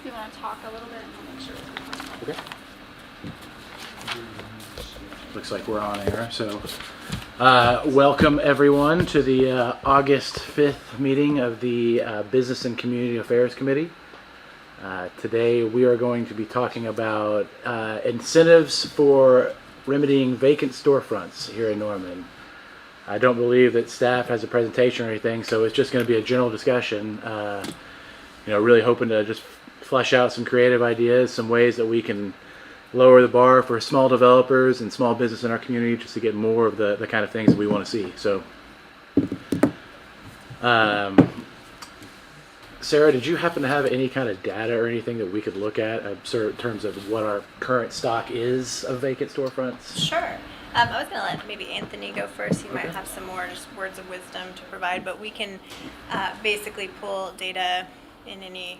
Do you want to talk a little bit and we'll make sure? Okay. Looks like we're on air. So, welcome everyone to the August 5th meeting of the Business and Community Affairs Committee. Today we are going to be talking about incentives for remedying vacant storefronts here in Norman. I don't believe that staff has a presentation or anything, so it's just going to be a general discussion. Really hoping to just flesh out some creative ideas, some ways that we can lower the bar for small developers and small business in our community, just to get more of the kind of things that we want to see. So, Sarah, did you happen to have any kind of data or anything that we could look at in terms of what our current stock is of vacant storefronts? Sure. I was going to let maybe Anthony go first. He might have some more just words of wisdom to provide, but we can basically pull data in any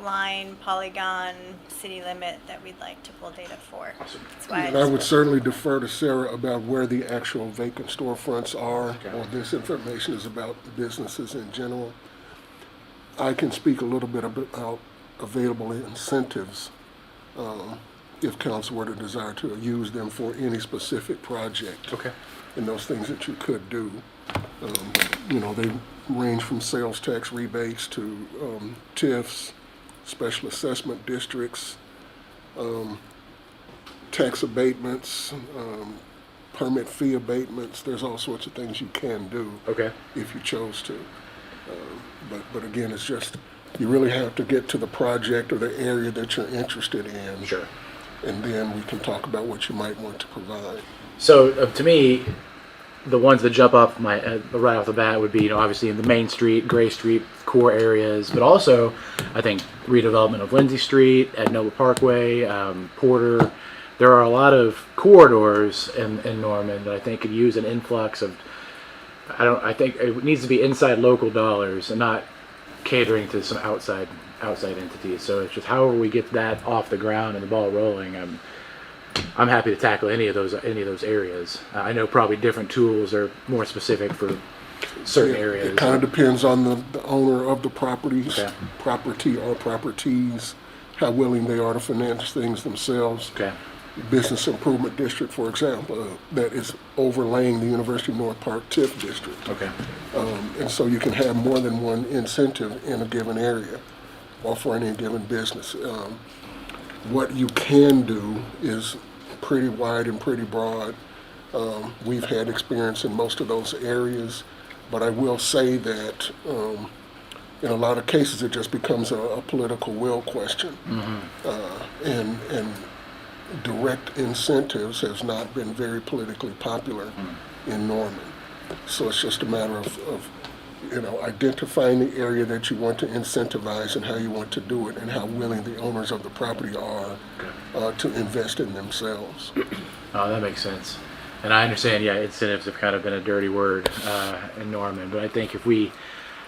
line, polygon, city limit that we'd like to pull data for. Awesome. That's why And I would certainly defer to Sarah about where the actual vacant storefronts are, Okay. or this information is about businesses in general. I can speak a little bit about available incentives if council were to desire to use them for any specific project. Okay. And those things that you could do. They range from sales tax rebates to TIFs, special assessment districts, tax abatements, permit fee abatements. There's all sorts of things you can do Okay. if you chose to. But again, it's just, you really have to get to the project or the area that you're interested in. Sure. And then we can talk about what you might want to provide. So to me, the ones that jump up my right off the bat would be, obviously in the Main Street, Gray Street core areas, but also I think redevelopment of Lindsay Street, at Noble Parkway, Porter. There are a lot of corridors in Norman that I think could use an influx of. I think it needs to be inside local dollars and not catering to some outside entities. So it's just however we get that off the ground and the ball rolling. I'm happy to tackle any of those areas. I know probably different tools are more specific for certain areas. It kind of depends on the owner of the properties, Okay. property or properties, how willing they are to finance things themselves. Okay. Business Improvement District, for example, that is overlaying the University of North Park TIF district. Okay. And so you can have more than one incentive in a given area or for any given business. What you can do is pretty wide and pretty broad. We've had experience in most of those areas, but I will say that in a lot of cases it just becomes a political will question. Mm-hmm. And direct incentives has not been very politically popular in Norman. So it's just a matter of identifying the area that you want to incentivize and how you want to do it and how willing the owners of the property are to invest in themselves. Oh, that makes sense. And I understand, incentives have kind of been a dirty word in Norman, but I think if we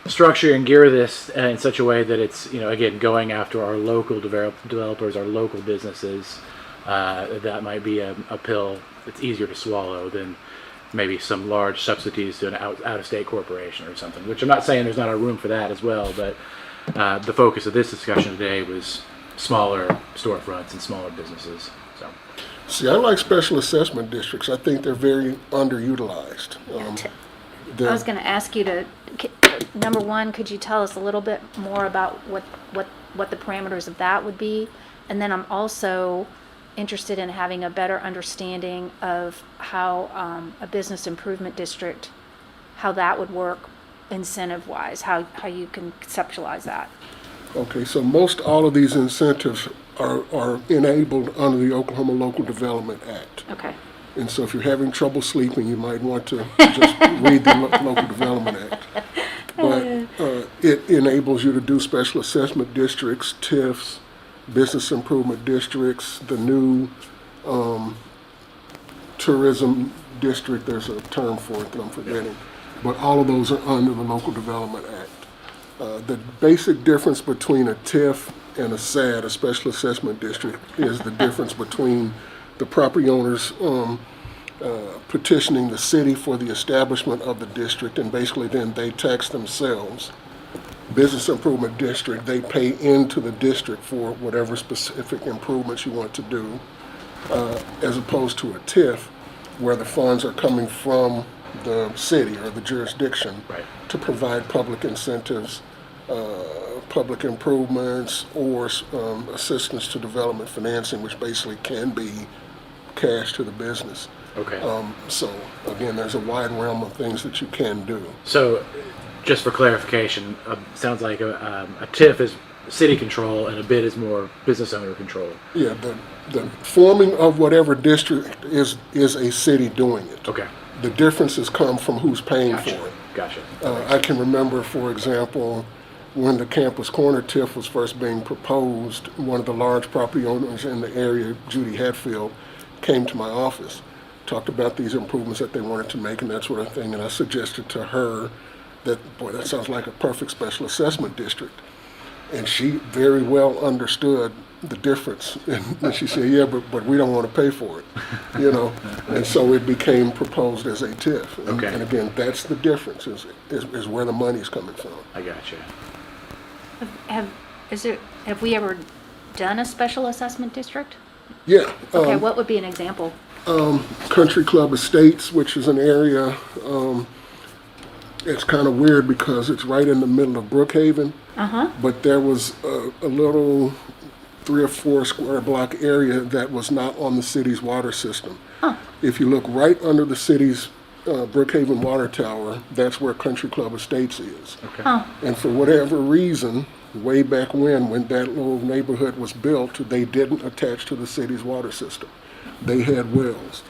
structure and gear this in such a way that it's, again, going after our local developers, our local businesses, that might be a pill that's easier to swallow than maybe some large subsidies to an out-of-state corporation or something, which I'm not saying there's not a room for that as well, but the focus of this discussion today was smaller storefronts and smaller businesses. So, See, I like special assessment districts. I think they're very underutilized. I was going to ask you to, number one, could you tell us a little bit more about what the parameters of that would be? And then I'm also interested in having a better understanding of how a business improvement district, how that would work incentive-wise, how you can conceptualize that. Okay, so most all of these incentives are enabled under the Oklahoma Local Development Act. Okay. And so if you're having trouble sleeping, you might want to just read the Local Development Act. But it enables you to do special assessment districts, TIFs, business improvement districts, the new tourism district, there's a term for it that I'm forgetting. But all of those are under the Local Development Act. The basic difference between a TIF and a SAD, a special assessment district, is the difference between the property owners petitioning the city for the establishment of the district, and basically then they tax themselves business improvement district, they pay into the district for whatever specific improvements you want to do, as opposed to a TIF, where the funds are coming from the city or the jurisdiction Right. to provide public incentives, public improvements, or assistance to development financing, which basically can be cash to the business. Okay. So again, there's a wide realm of things that you can do. So, just for clarification, sounds like a TIF is city control and a bid is more business owner control. Yeah, the forming of whatever district is a city doing it. Okay. The differences come from who's paying Gotcha. for it. Gotcha. I can remember, for example, when the Campus Corner TIF was first being proposed, one of the large property owners in the area, Judy Hatfield, came to my office, talked about these improvements that they wanted to make and that sort of thing, and I suggested to her that, boy, that sounds like a perfect special assessment district. And she very well understood the difference. And she said, yeah, but we don't want to pay for it, you know. And so it became proposed as a TIF. And, Okay. and again, that's the difference, is where the money's coming from. I gotcha. Have we ever done a special assessment district? Yeah. Okay, what would be an example? Country Club Estates, which is an area, it's kind of weird because it's right in the middle of Brookhaven. But there was a little 3 or 4 square block area that was not on the city's water system. If you look right under the city's Brookhaven water tower, that's where Country Club Estates is. Okay. And for whatever reason, way back when that little neighborhood was built, they didn't attach to the city's water system. They had wells.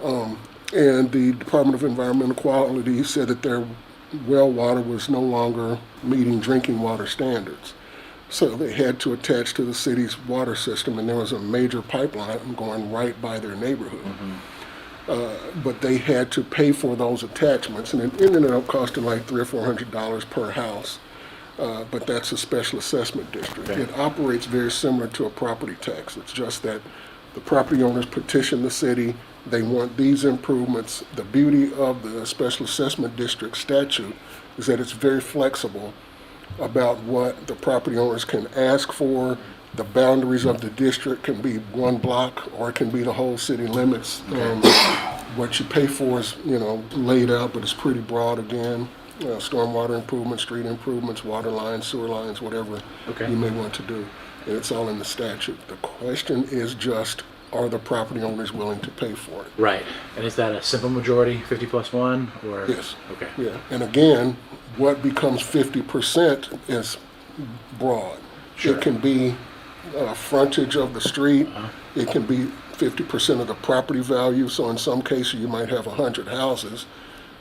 And the Department of Environmental Quality said that their well water was no longer meeting drinking water standards. So they had to attach to the city's water system, and there was a major pipeline going right by their neighborhood. But they had to pay for those attachments, and it ended up costing like $300 or $400 per house. But that's a special assessment district. Okay. It operates very similar to a property tax. It's just that the property owners petition the city. They want these improvements. The beauty of the special assessment district statute is that it's very flexible about what the property owners can ask for. The boundaries of the district can be 1 block, or it can be the whole city limits. What you pay for is, laid out, but it's pretty broad again. Stormwater improvements, street improvements, water lines, sewer lines, whatever Okay. you may want to do. And it's all in the statute. The question is just, are the property owners willing to pay for it? Right. And is that a simple majority, 50+1, or? Yes. Okay. Yeah. And again, what becomes 50% is broad. Sure. It can be frontage of the street. It can be 50% of the property value. So in some cases, you might have 100 houses,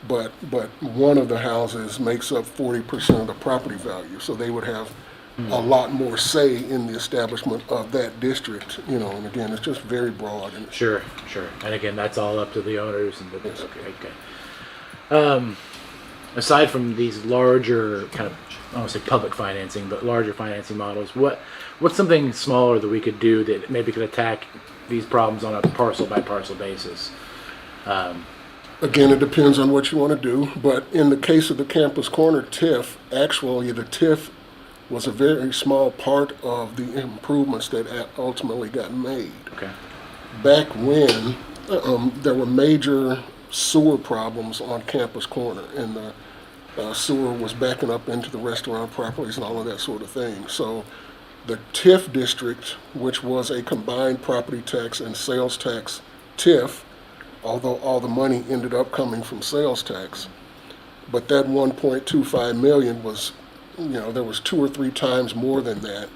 but one of the houses makes up 40% of the property value. So they would have a lot more say in the establishment of that district, and again, it's just very broad. And Sure. And again, that's all up to the owners and the. Yes. Okay. Aside from these larger kind of, I don't want to say public financing, but larger financing models, what's something smaller that we could do that maybe could attack these problems on a parcel by parcel basis? Again, it depends on what you want to do, but in the case of the Campus Corner TIF, actually the TIF was a very small part of the improvements that ultimately got made. Okay. Back when there were major sewer problems on Campus Corner, and the sewer was backing up into the restaurant properties and all of that sort of thing. So the TIF district, which was a combined property tax and sales tax TIF, although all the money ended up coming from sales tax, but that 1.25 million was, there was 2 or 3 times more than that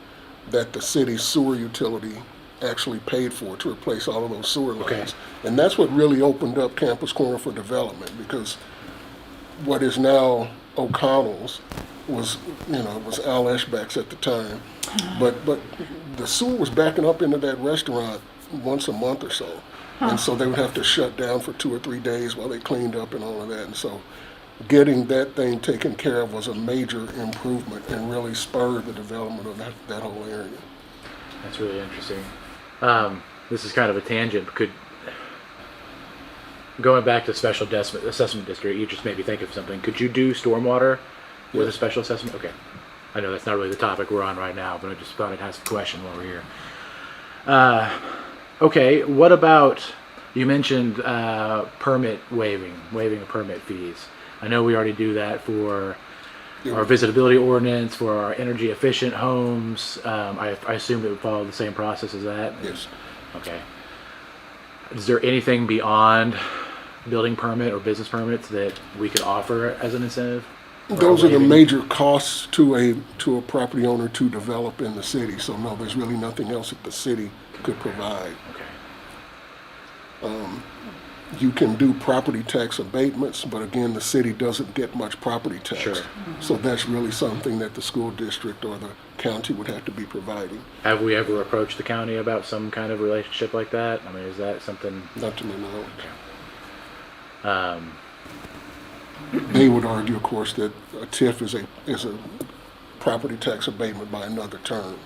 the city's sewer utility actually paid for to replace all of those sewer lines. Okay. And that's what really opened up Campus Corner for development, because what is now O'Connell's was Al Eschbach's at the time. But the sewer was backing up into that restaurant once a month or so. And so they would have to shut down for 2 or 3 days while they cleaned up and all of that. And so getting that thing taken care of was a major improvement and really spurred the development of that whole area. That's really interesting. This is kind of a tangent. Going back to special assessment district, you just made me think of something. Could you do stormwater with a special assessment? Okay. I know that's not really the topic we're on right now, but I just thought I'd ask a question while we're here. Okay, what about, you mentioned permit waiving of permit fees. I know we already do that for our visitability ordinance, for our energy efficient homes. I assume it would follow the same process as that? Yes. Okay. Is there anything beyond building permit or business permits that we could offer as an incentive? Those are the waiving? major costs to a property owner to develop in the city. So no, there's really nothing else that the city could provide. Okay. You can do property tax abatements, but again, the city doesn't get much property tax. Sure. So that's really something that the school district or the county would have to be providing. Have we ever approached the county about some kind of relationship like that? I mean, is that something? Not to my knowledge. Um, They would argue, of course, that a TIF is a property tax abatement by another term,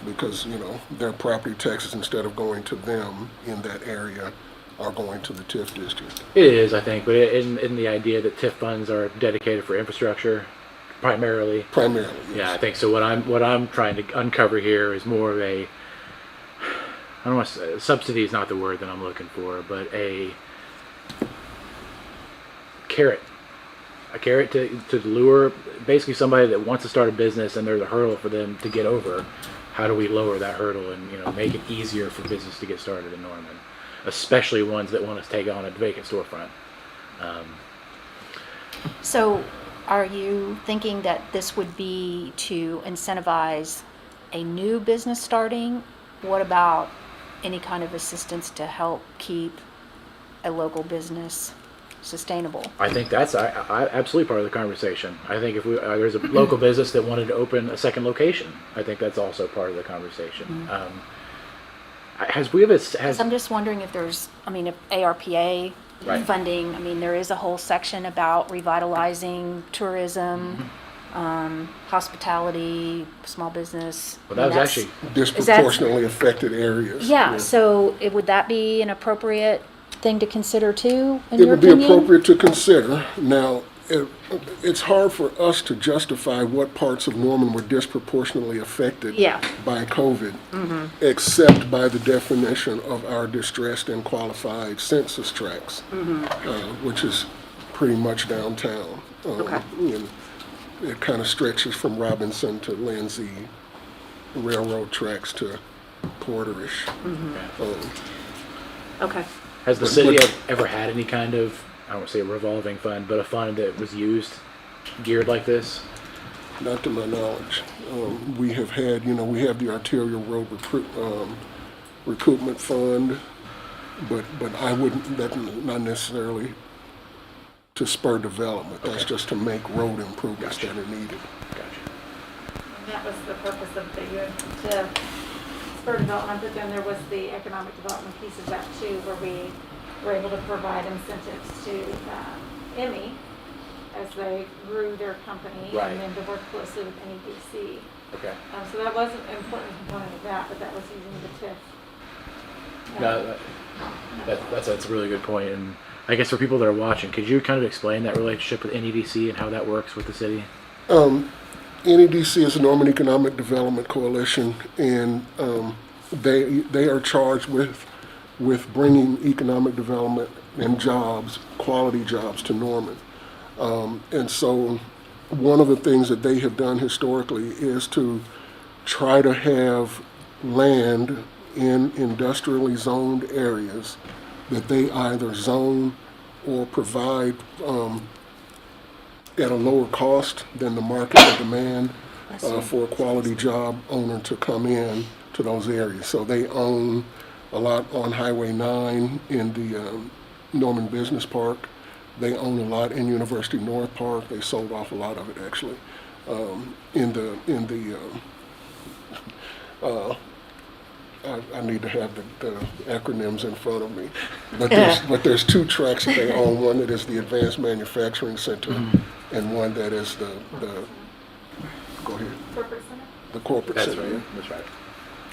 because, you know, their property taxes, instead of going to them in that area, are going to the TIF district. It is, I think, but in the idea that TIF funds are dedicated for infrastructure, primarily. Primarily, yes. Yeah, I think so. What I'm trying to uncover here is more of a, I don't want to say, subsidy is not the word that I'm looking for, but a carrot to lure basically somebody that wants to start a business and there's a hurdle for them to get over. How do we lower that hurdle and, you know, make it easier for business to get started in Norman, especially ones that want to take on a vacant storefront? So are you thinking that this would be to incentivize a new business starting? What about any kind of assistance to help keep a local business sustainable? I think that's absolutely part of the conversation. I think if there's a local business that wanted to open a second location, I think that's also part of the conversation. I'm just wondering if there's, if ARPA Right. funding, there is a whole section about revitalizing tourism, hospitality, small business. Well, that was actually Disproportionately affected areas. Yeah, so would that be an appropriate thing to consider too, in It your would be opinion? appropriate to consider. Now, it's hard for us to justify what parts of Norman were disproportionately affected Yeah. by COVID, except by the definition of our distressed and qualified census tracts, which is pretty much downtown. Okay. And it kind of stretches from Robinson to Lindsay, railroad tracks to Porterish. Okay. Has the city ever had any kind of, I don't want to say a revolving fund, but a fund that was used geared like this? Not to my knowledge. We have had, we have the arterial road recoupment fund, but I wouldn't, that's not necessarily to spur development. That's just to make road improvements that are needed. Gotcha. And that was the purpose of to spur development, but then there was the economic development piece of that too, where we were able to provide incentives to Emmy as they grew their company, Right. and then to work closely with NEDC. Okay. So that was an important component of that, but that was using the TIF. No, that's a really good point. And I guess for people that are watching, could you kind of explain that relationship with NEDC and how that works with the city? NEDC is the Norman Economic Development Coalition, and they are charged with bringing economic development and jobs, quality jobs, to Norman. And so one of the things that they have done historically is to try to have land in industrially zoned areas that they either zone or provide at a lower cost than the market would demand for a quality job owner to come in to those areas. So they own a lot on Highway 9 in the Norman Business Park. They own a lot in University North Park. They sold off a lot of it, actually. I need to have the acronyms in front of me. But there's two tracks that they own. One that is the Advanced Manufacturing Center, and one that is the go ahead, Corporate center? the corporate That's center. right. That's right.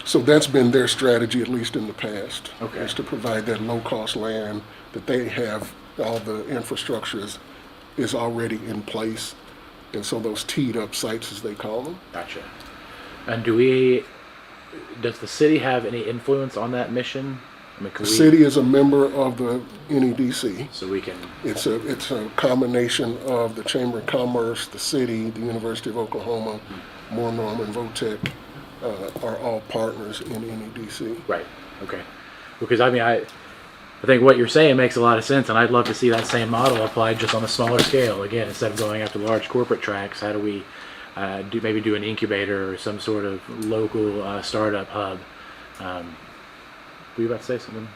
So that's been their strategy, at least in the past, Okay. is to provide that low-cost land that they have. All the infrastructure is already in place, And so those teed up sites, as they call them. Gotcha. And does the city have any influence on that mission? I mean, The city is a member of the NEDC. So we can. It's a combination of the Chamber of Commerce, the city, the University of Oklahoma, Moore Norman, Votech, are all partners in NEDC. Right. Okay. Because I think what you're saying makes a lot of sense, and I'd love to see that same model applied just on a smaller scale. Again, instead of going after large corporate tracks, how do we do an incubator or some sort of local startup hub? Were you about to say something?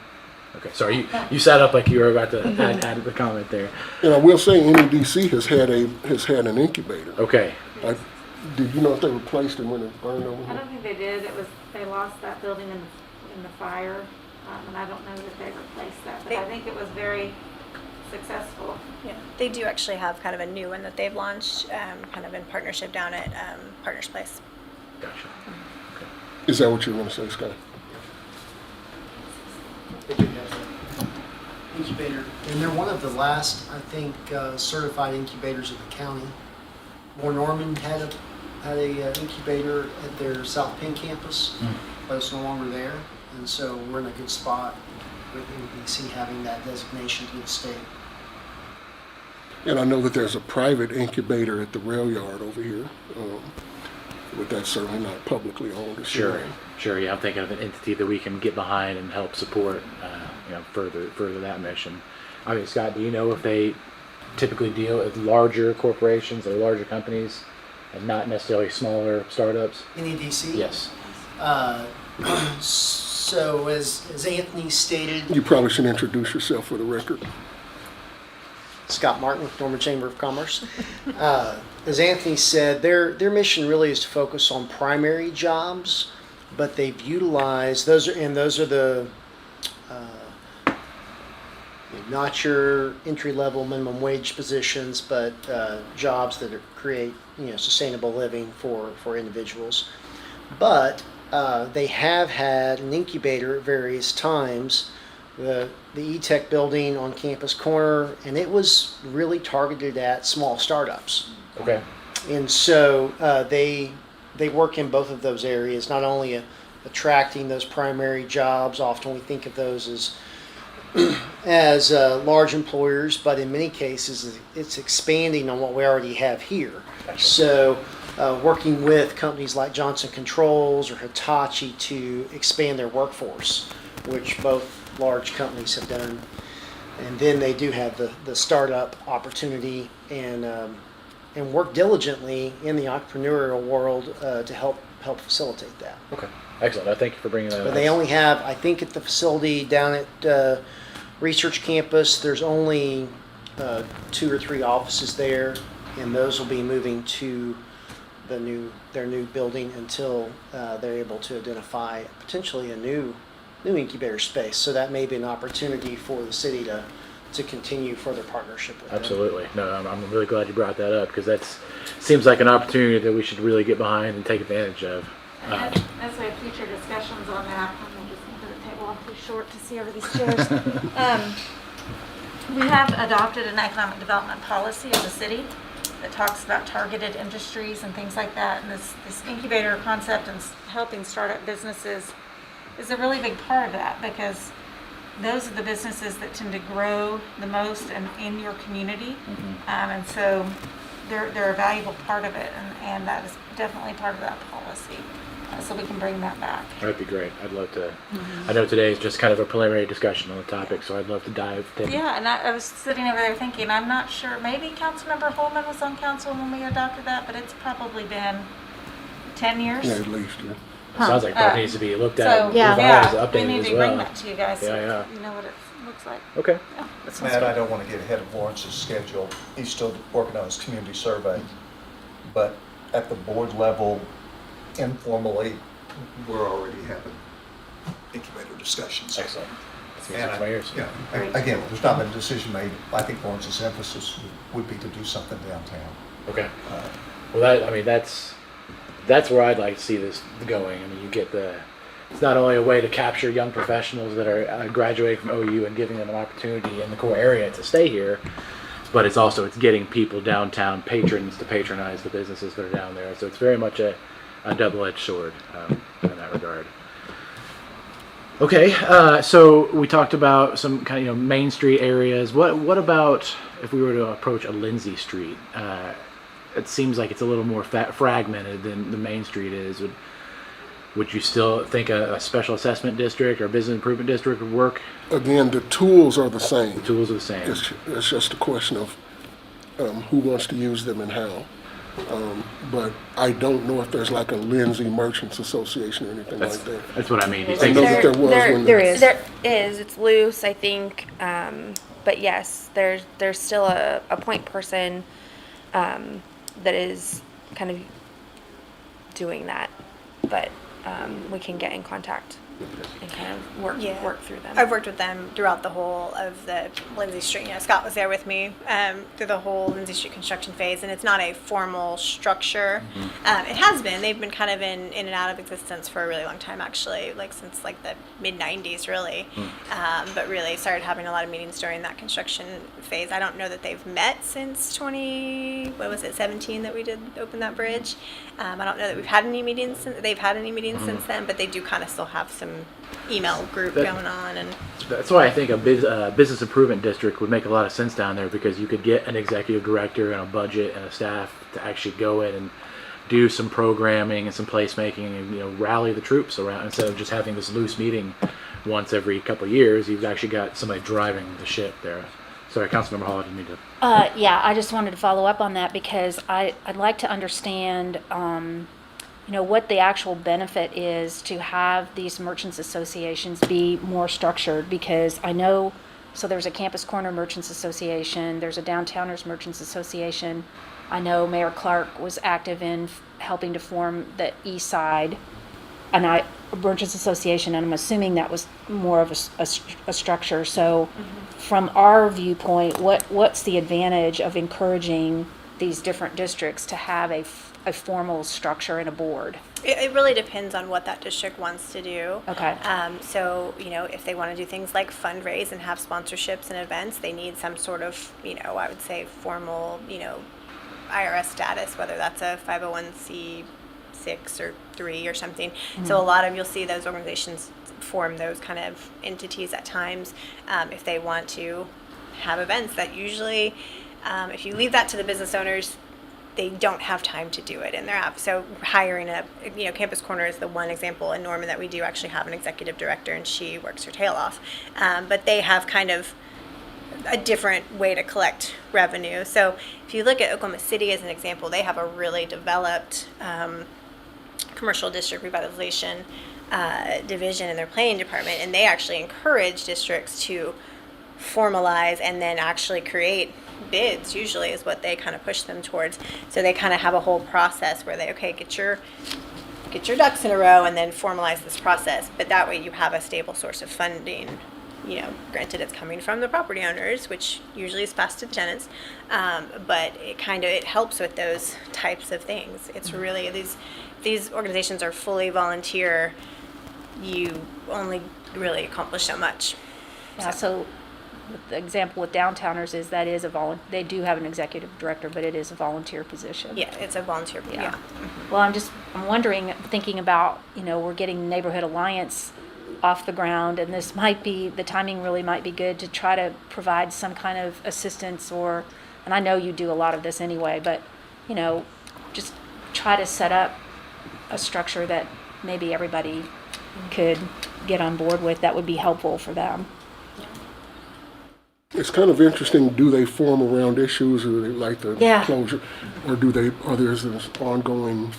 Okay, sorry. You sat up like you were about to add the comment there. And I will say NEDC has had an incubator. Okay. Did you know if they replaced it when it burned over I here? don't think they did. They lost that building in the fire, and I don't know that they replaced that. But I think it was very successful. Yeah, they do actually have kind of a new one that they've launched, kind of in partnership down at Partners Place. Gotcha. Is that what you were going to say, Scott? They do have an incubator, and they're one of the last, I think, certified incubators of the county. Moore Norman had a incubator at their South Penn campus, but it's no longer there, and so we're in a good spot with NBC having that designation to the state. And I know that there's a private incubator at the rail yard over here, but that's certainly not publicly owned. Sure. Yeah, I'm thinking of an entity that we can get behind and help support, further that mission. I mean, Scott, do you know if they typically deal with larger corporations or larger companies, and not necessarily smaller startups? NEDC? Yes. So as Anthony stated, You probably should introduce yourself for the record. Scott Martin with Norman Chamber of Commerce. As Anthony said, their mission really is to focus on primary jobs, but they've utilized those are the not your entry level minimum wage positions, but jobs that create sustainable living for individuals. But they have had an incubator at various times. The E-Tech building on Campus Corner, and it was really targeted at small startups. Okay. And so they work in both of those areas, not only attracting those primary jobs. Often we think of those as large employers, but in many cases it's expanding on what we already have here. So working with companies like Johnson Controls or Hitachi to expand their workforce, which both large companies have done. And then they do have the startup opportunity and work diligently in the entrepreneurial world to help facilitate that. Okay. Excellent. Thank you for bringing that up. But they only have, I think at the facility down at Research Campus, there's only 2 or 3 offices there, and those will be moving to their new building until they're able to identify potentially a new incubator space. So that may be an opportunity for the city to continue further partnership with them. Absolutely. No, I'm really glad you brought that up, because that seems like an opportunity that we should really get behind and take advantage of. As we have future discussions on that, I'm going to just move the table off too short to see over these chairs. We have adopted an economic development policy of the city that talks about targeted industries and things like that. And this incubator concept and helping startup businesses is a really big part of that, because those are the businesses that tend to grow the most in your community. And so they're a valuable part of it, and that is definitely part of that policy. So we can bring that back. That'd be great. I'd love to. I know today is just kind of a preliminary discussion on the topic, so I'd love to dive in. Yeah, and I was sitting over there thinking, I'm not sure, maybe Councilmember Holman was on council when we adopted that, but it's probably been 10 years. Yeah, at least. Yeah. Sounds like that needs to be looked at, So, and Yeah. revised, updated we need as to well. bring that to you guys so Yeah. you know what it looks like. Okay. Yeah, that sounds Matt, good. I don't want to get ahead of Lawrence's schedule. He's still working on his community survey. But at the board level, informally, we're already having incubator discussions. Excellent. That's music And to my ears. again, there's not been a decision made. I think Lawrence's emphasis would be to do something downtown. Okay. Well, that's where I'd like to see this going. I mean, you get it's not only a way to capture young professionals that are graduating from OU and giving them an opportunity in the core area to stay here, but it's also it's getting people downtown, patrons to patronize the businesses that are down there. So it's very much a double-edged sword in that regard. Okay, so we talked about some kind of Main Street areas. What about if we were to approach a Lindsay Street? It seems like it's a little more fragmented than the Main Street is. Would you still think a special assessment district or business improvement district would work? Again, the tools are the same. The tools are the same. It's just a question of who wants to use them and how. But I don't know if there's like a Lindsay Merchants Association or anything like that. That's what I mean. Do you I think know that there was one. There is. There is. It's loose, I think. But yes, there's still a point person that is kind of doing that. But we can get in contact and kind of work through them. I've worked with them throughout the whole of the Lindsay Street. Scott was there with me through the whole Lindsay Street construction phase, and it's not a formal structure. It has been. They've been kind of in and out of existence for a really long time, actually, like since like the mid '90s, really. But really started having a lot of meetings during that construction phase. I don't know that they've met since 17 that we did open that bridge. I don't know that we've had any meetings. They've had any meetings since then, but they do kind of still have some email group going on, and that's why I think a business improvement district would make a lot of sense down there, because you could get an executive director and a budget and a staff to actually go in and do some programming and some placemaking and rally the troops around, instead of just having this loose meeting once every couple of years. You've actually got somebody driving the ship there. Sorry, Councilmember Hall, I didn't mean to. Yeah, I just wanted to follow up on that because I'd like to understand, what the actual benefit is to have these merchants associations be more structured, because I know, so there's a Campus Corner Merchants Association, there's a Downtowners Merchants Association. I know Mayor Clark was active in helping to form the East Side Merchants Association, and I'm assuming that was more of a structure. So from our viewpoint, what's the advantage of encouraging these different districts to have a formal structure and a board? it really depends on what that district wants to do. Okay. So, if they want to do things like fundraise and have sponsorships and events, they need some sort of, I would say formal, IRS status, whether that's a 501c6 or 3 or something. So a lot of, you'll see those organizations form those kind of entities at times if they want to have events that usually, if you leave that to the business owners, they don't have time to do it in their app. So hiring Campus Corner is the one example in Norman that we do actually have an executive director, and she works her tail off. But they have kind of a different way to collect revenue. So if you look at Oklahoma City as an example, they have a really developed commercial district revitalization division in their planning department, and they actually encourage districts to formalize and then actually create bids, usually is what they kind of push them towards. So they kind of have a whole process where they, get your ducks in a row and then formalize this process. But that way you have a stable source of funding. Granted it's coming from the property owners, which usually is passed to the tenants, but it helps with those types of things. It's really, these organizations are fully volunteer. You only really accomplish so much. Yeah, so the example with Downtowners is that is they do have an executive director, but it is a volunteer position. Yeah, it's a volunteer. Yeah. Well, I'm wondering, thinking about, we're getting Neighborhood Alliance off the ground, and this might be, the timing really might be good to try to provide some kind of assistance, and I know you do a lot of this anyway, but, just try to set up a structure that maybe everybody could get on board with that would be helpful for them. It's kind of interesting, do they form around issues, or do they like the closure, or there's this ongoing,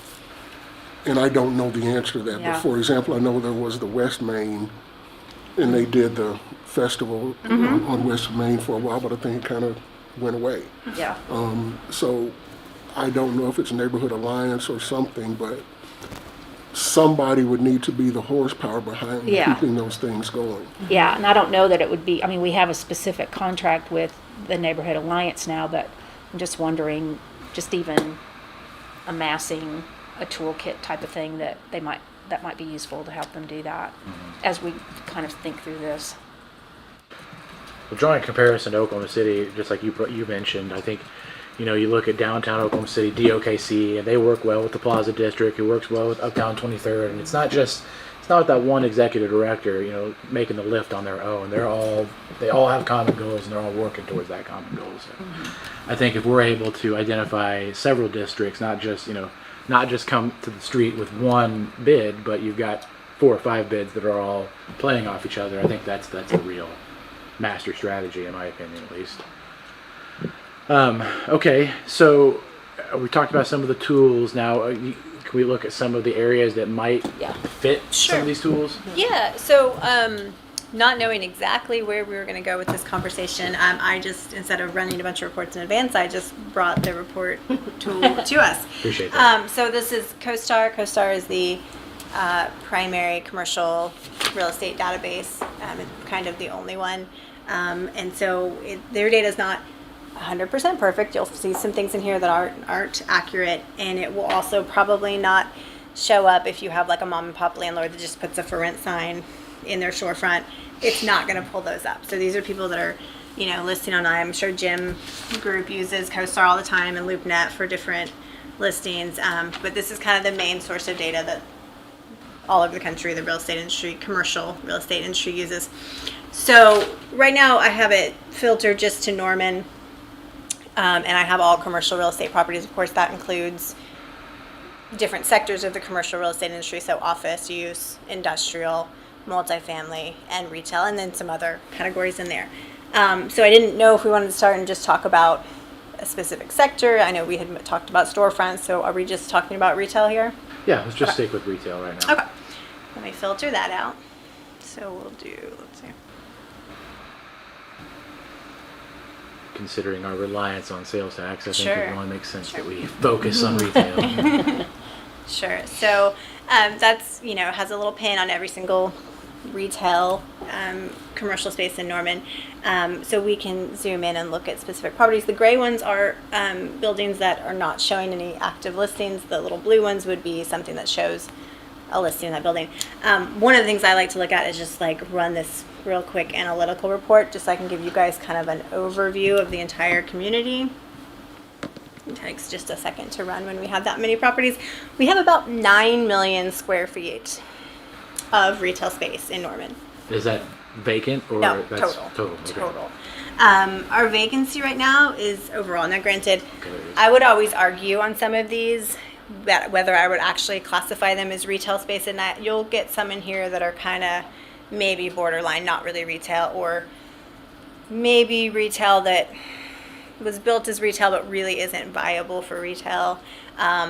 and I don't know the answer to that, but for example, I know there was the West Main, and they did the festival on West Main for a while, but I think it kind of went away. Yeah. So I don't know if it's Neighborhood Alliance or something, but somebody would need to be the horsepower behind keeping those things going. Yeah, and I don't know that it would be, we have a specific contract with the Neighborhood Alliance now, but I'm just wondering, just even amassing a toolkit type of thing that might be useful to help them do that as we kind of think through this. Well, drawing a comparison to Oklahoma City, just like you mentioned, I think, you look at downtown Oklahoma City, DOKC, and they work well with the Plaza District. It works well with Uptown 23rd, and it's not that one executive director, making the lift on their own. They all have common goals, and they're all working towards that common goal. So, I think if we're able to identify several districts, not just come to the street with one bid, but you've got 4 or 5 bids that are all playing off each other. I think that's a real master strategy, in my opinion, at least. Okay, so we talked about some of the tools. Now, can we look at some of the areas that might fit some Sure. of these tools? Yeah, so not knowing exactly where we were going to go with this conversation, I just, instead of running a bunch of reports in advance, I just brought the report tool to us. Appreciate that. So this is CoStar. CoStar is the primary commercial real estate database. It's kind of the only one. And so their data is not 100% perfect. You'll see some things in here that aren't accurate, and it will also probably not show up if you have like a mom and pop landlord that just puts a for rent sign in their storefront. It's not going to pull those up. So these are people that are, listing online. I'm sure Jim Group uses CoStar all the time and LoopNet for different listings. But this is kind of the main source of data that all over the country, the real estate industry, commercial real estate industry uses. So right now I have it filtered just to Norman. And I have all commercial real estate properties. Of course, that includes different sectors of the commercial real estate industry. So office use, industrial, multifamily, and retail, and then some other categories in there. So I didn't know if we wanted to start and just talk about a specific sector. I know we had talked about storefronts. So are we just talking about retail here? Yeah, let's just stick with retail right now. Okay. Let me filter that out. So we'll do, let's see. Considering our reliance on sales tax, I think Sure. it only makes sense that we focus on retail. Sure. So that's, has a little pin on every single retail commercial space in Norman. So we can zoom in and look at specific properties. The gray ones are buildings that are not showing any active listings. The little blue ones would be something that shows a listing in that building. One of the things I like to look at is just like run this real quick analytical report, just so I can give you guys kind of an overview of the entire community. It takes just a second to run when we have that many properties. We have about 9 million square feet of retail space in Norman. Is that vacant or No, that's total. Okay. Total. Our vacancy right now is overall. Now, granted, Okay, there it is. I would always argue on some of these that whether I would actually classify them as retail space, and that you'll get some in here that are kind of maybe borderline, not really retail, or maybe retail that was built as retail but really isn't viable for retail.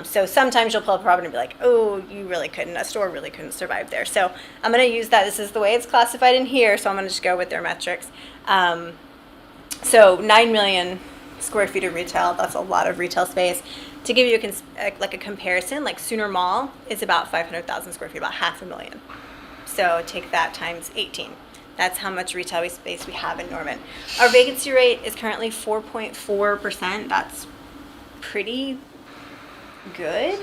So sometimes you'll pull up a property and be like, oh, a store really couldn't survive there. So I'm going to use that. This is the way it's classified in here, so I'm going to just go with their metrics. So 9 million square feet of retail, that's a lot of retail space. To give you a comparison, like Sooner Mall is about 500,000 square feet, about 500,000. So take that times 18. That's how much retail space we have in Norman. Our vacancy rate is currently 4.4%. That's pretty good.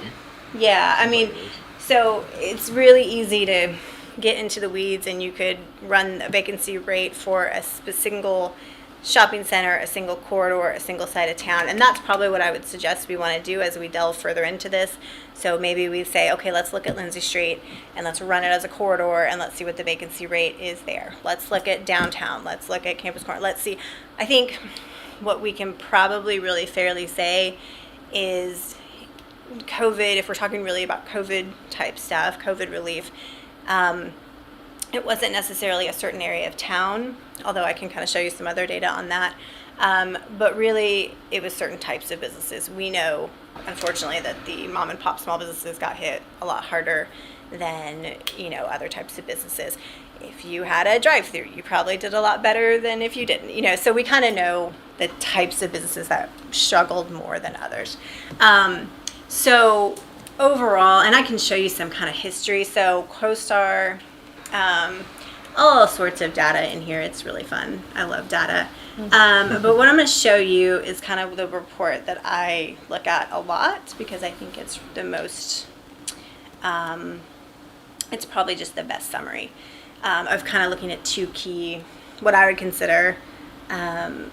Yeah, I mean, so it's really easy to get into the weeds, and you could run a vacancy rate for a single shopping center, a single corridor, a single side of town. And that's probably what I would suggest we want to do as we delve further into this. So maybe we say, okay, let's look at Lindsay Street and let's run it as a corridor and let's see what the vacancy rate is there. Let's look at downtown. Let's look at Campus Corner. Let's see. I think what we can probably really fairly say is COVID, if we're talking really about COVID type stuff, COVID relief, it wasn't necessarily a certain area of town, although I can kind of show you some other data on that. But really, it was certain types of businesses. We know, unfortunately, that the mom and pop small businesses got hit a lot harder than, other types of businesses. If you had a drive-through, you probably did a lot better than if you didn't. So we kind of know the types of businesses that struggled more than others. So overall, and I can show you some kind of history. So CoStar, all sorts of data in here. It's really fun. I love data. But what I'm going to show you is kind of the report that I look at a lot because I think it's the most, it's probably just the best summary of kind of looking at two key, what I would consider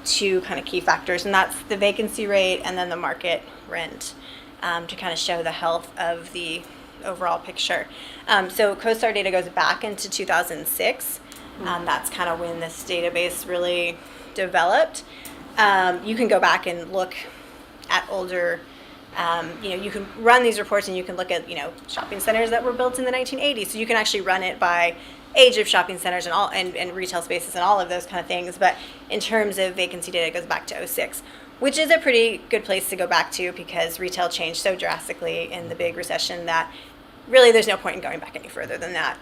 two kind of key factors, and that's the vacancy rate and then the market rent, to kind of show the health of the overall picture. So CoStar data goes back into 2006. That's kind of when this database really developed. You can go back and look at older, you can run these reports and you can look at, shopping centers that were built in the 1980s. So you can actually run it by age of shopping centers and all and retail spaces and all of those kind of things. But in terms of vacancy data, it goes back to 06, which is a pretty good place to go back to because retail changed so drastically in the big recession that really there's no point in going back any further than that.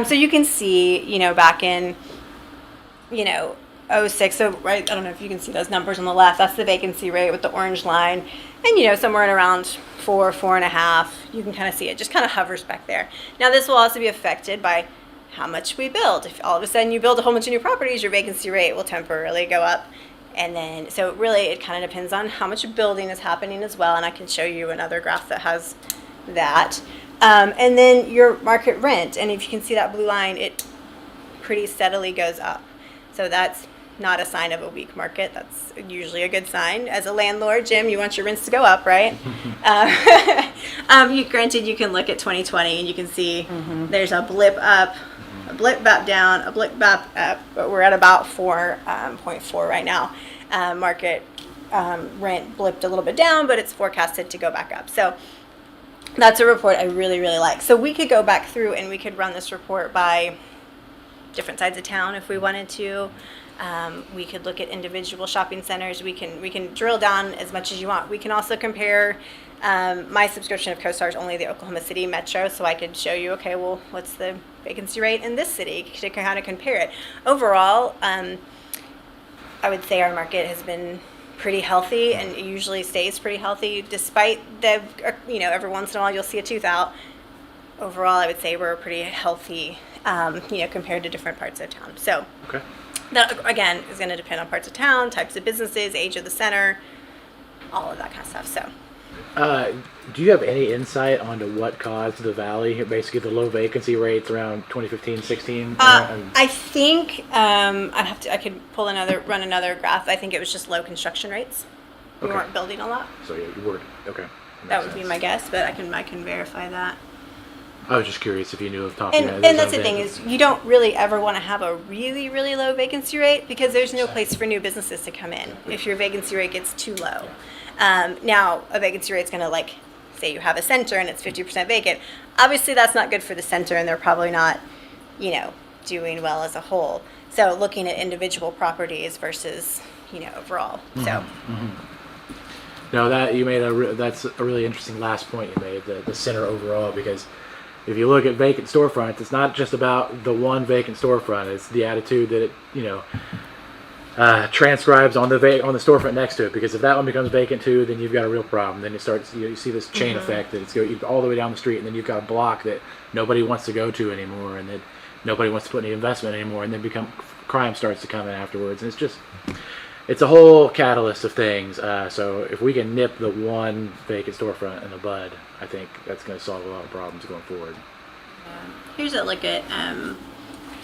So you can see, back in, 06, so right, I don't know if you can see those numbers on the left, that's the vacancy rate with the orange line, and somewhere in around 4.5, you can kind of see it just kind of hovers back there. Now this will also be affected by how much we build. If all of a sudden you build a whole bunch of new properties, your vacancy rate will temporarily go up. And then, so really it kind of depends on how much building is happening as well, and I can show you another graph that has that. And then your market rent, and if you can see that blue line, it pretty steadily goes up. So that's not a sign of a weak market. That's usually a good sign. As a landlord, Jim, you want your rents to go up, right? Granted, you can look at 2020 and you can see there's a blip up, a blip back down, a blip back up, but we're at about 4.4 right now. Market rent blipped a little bit down, but it's forecasted to go back up. So that's a report I really, really like. So we could go back through and we could run this report by different sides of town if we wanted to. We could look at individual shopping centers. We can drill down as much as you want. We can also compare. My subscription of CoStar is only the Oklahoma City metro, so I could show you, okay, well, what's the vacancy rate in this city to kind of compare it. Overall, I would say our market has been pretty healthy, and it usually stays pretty healthy despite the, every once in a while you'll see a tooth out. Overall, I would say we're pretty healthy, compared to different parts of town. So Okay. that, again, is going to depend on parts of town, types of businesses, age of the center, all of that kind of stuff. So, Do you have any insight onto what caused the valley, basically the low vacancy rates around 2015, 16? I think I could run another graph. I think it was just low construction rates. We Okay. weren't building a lot. So you were, okay. That would be my guess, but I can verify that. I was just curious if you knew off the top of your head. And that's the thing is you don't really ever want to have a really, really low vacancy rate because there's no place for new businesses to come in if your vacancy rate gets too low. Now, a vacancy rate is going to, say you have a center and it's 50% vacant. Obviously, that's not good for the center, and they're probably not, doing well as a whole. So looking at individual properties versus, overall. So. No, that's a really interesting last point you made, the center overall, because if you look at vacant storefronts, it's not just about the one vacant storefront. It's the attitude that it, transcribes on the storefront next to it. Because if that one becomes vacant too, then you've got a real problem. Then it starts. You see this chain effect that it's going all the way down the street, and then you've got a block that nobody wants to go to anymore, and that nobody wants to put any investment anymore, and then crime starts to come in afterwards. And it's a whole catalyst of things. So if we can nip the one vacant storefront in the bud, I think that's going to solve a lot of problems going forward. Here's a look at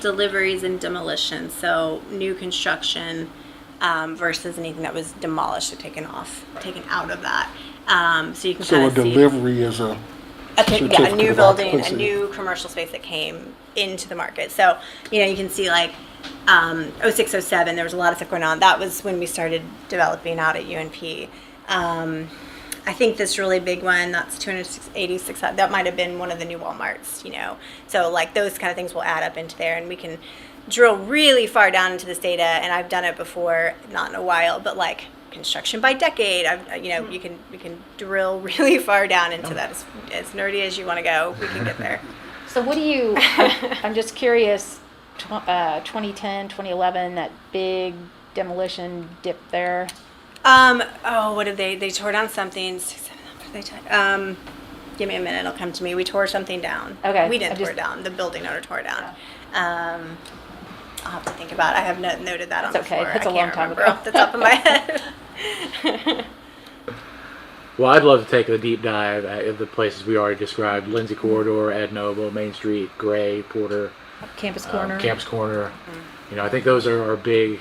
deliveries and demolition. So new construction versus anything that was demolished or taken out of that. So you can So kind a of see delivery is a a certificate new of building, a occupancy. new commercial space that came into the market. So, you can see 06, 07, there was a lot of stuff going on. That was when we started developing out at UNP. I think this really big one, that's 286, that might have been one of the new Walmarts, So those kind of things will add up into there, and we can drill really far down into this data, and I've done it before, not in a while, but construction by decade. We can drill really far down into that. As nerdy as you want to go, we can get there. So what do you, I'm just curious, 2010, 2011, that big demolition dip there. What did they tore down something. 6, 7, what did they give me a minute, it'll come to me. We tore something down. Okay. We didn't tear it down. The building owner tore it down. I'll have to think about it. I have noted that on the okay. floor. It's I a can't long time remember ago. off the top of my head. Well, I'd love to take a deep dive at the places we already described: Lindsay Corridor, Ed Noble, Main Street, Gray, Porter, Campus Corner. Campus Corner. You know, I think those are our big.